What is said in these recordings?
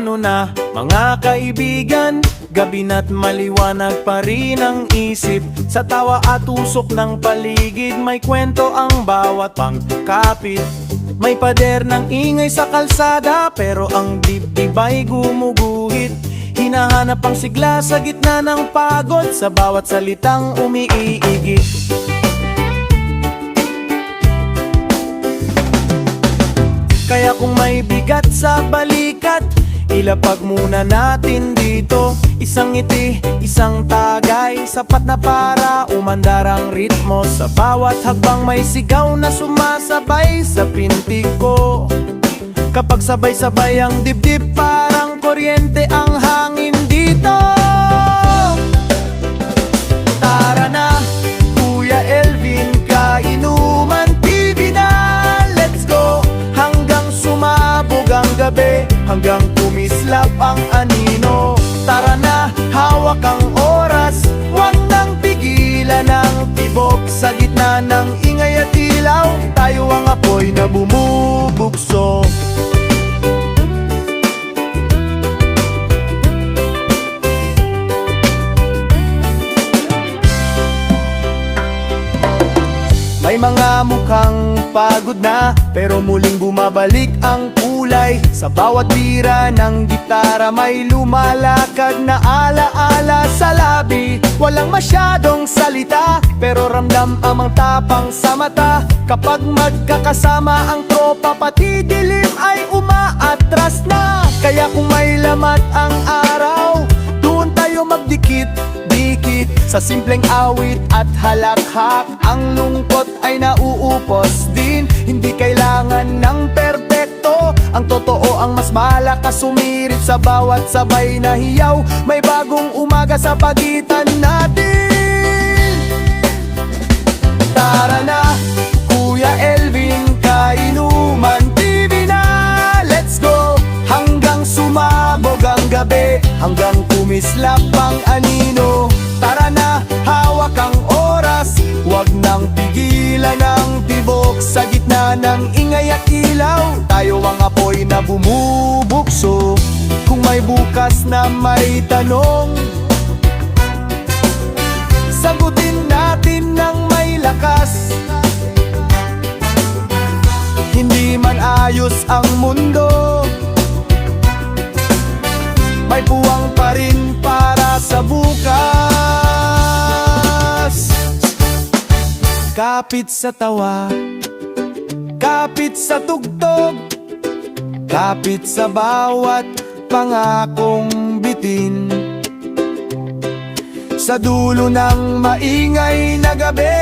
Ano na mga kaibigan, gabi na't maliwanag pa rin ang isip. Sa tawa at usok ng paligid, may kwento ang bawat pangkapit. May pader ng ingay sa kalsada, pero ang dibdib ay gumuguhit. Hinahanap ang sigla sa gitna ng pagod, sa bawat salitang umiigit. Kaya kung may bigat sa balikat, ilapag muna natin dito. Isang ngiti, isang tagay, sapat na para umandar ang ritmo. Sa bawat hakbang may sigaw na sumasabay sa pintig ko. Kapag sabay-sabay ang dibdib, parang kuryente ang hangin dito. Tara na, Kuya Elvin, kainuman TV na. Let's go! Hanggang sumabog ang gabi, hanggang kumislap ang anino. Tara na, hawak ang oras, huwag nang pigilan ang tibok. Sa gitna ng ingay at ilaw, tayo ang apoy na bumubugso. May mga mukhang pagod na, pero muling bumabalik ang kulay. Sa bawat bira ng gitara may lumalakad na alaala sa labi. Walang masyadong salita, pero ramdam amang tapang sa mata. Kapag magkakasama ang tropa, pati dilim ay umaatras na. Kaya kung may lamat ang araw, doon tayo magdikit-dikit. Sa simpleng awit at halakhak, ang lungkot ay nauupos din. Hindi kailangan ng perpekto, ang totoo ang mas malakas sumirit. Sa bawat sabay na hiyaw, may bagong umaga sa pagitan natin. Tara na, Kuya Elvin, kainuman TV na. Let's go! Hanggang sumabog ang gabi, hanggang kumislap ang anino. Tara na, hawak ang oras, huwag nang pigilan ang tibok. Sa gitna ng ingay at ilaw, tayo ang apoy na bumubukso. Kung may bukas na may tanong, sagutin natin ng may lakas. Hindi man ayos ang mundo, may puwang pa rin para sa bukas. Kapit sa tawa, kapit sa tugtog, kapit sa bawat pangakong bitin. Sa dulo ng maingay na gabi,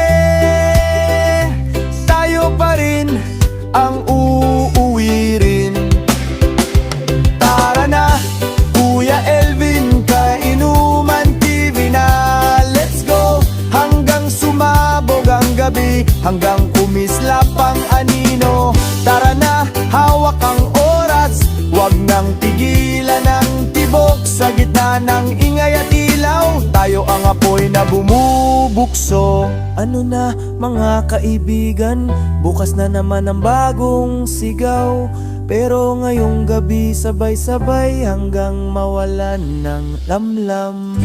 tayo pa rin ang uuwi rin. Tara na, Kuya Elvin, kainuman TV na. Let's go! Hanggang sumabog ang gabi, hanggang kumislap ang anino. Tara na, hawak ang oras, huwag nang pigilan ang tibok. Sa gitna ng ingay at ilaw, tayo ang apoy na bumubukso. Ano na mga kaibigan, bukas na naman ang bagong sigaw. Pero ngayong gabi sabay-sabay hanggang mawalan ng lamlam.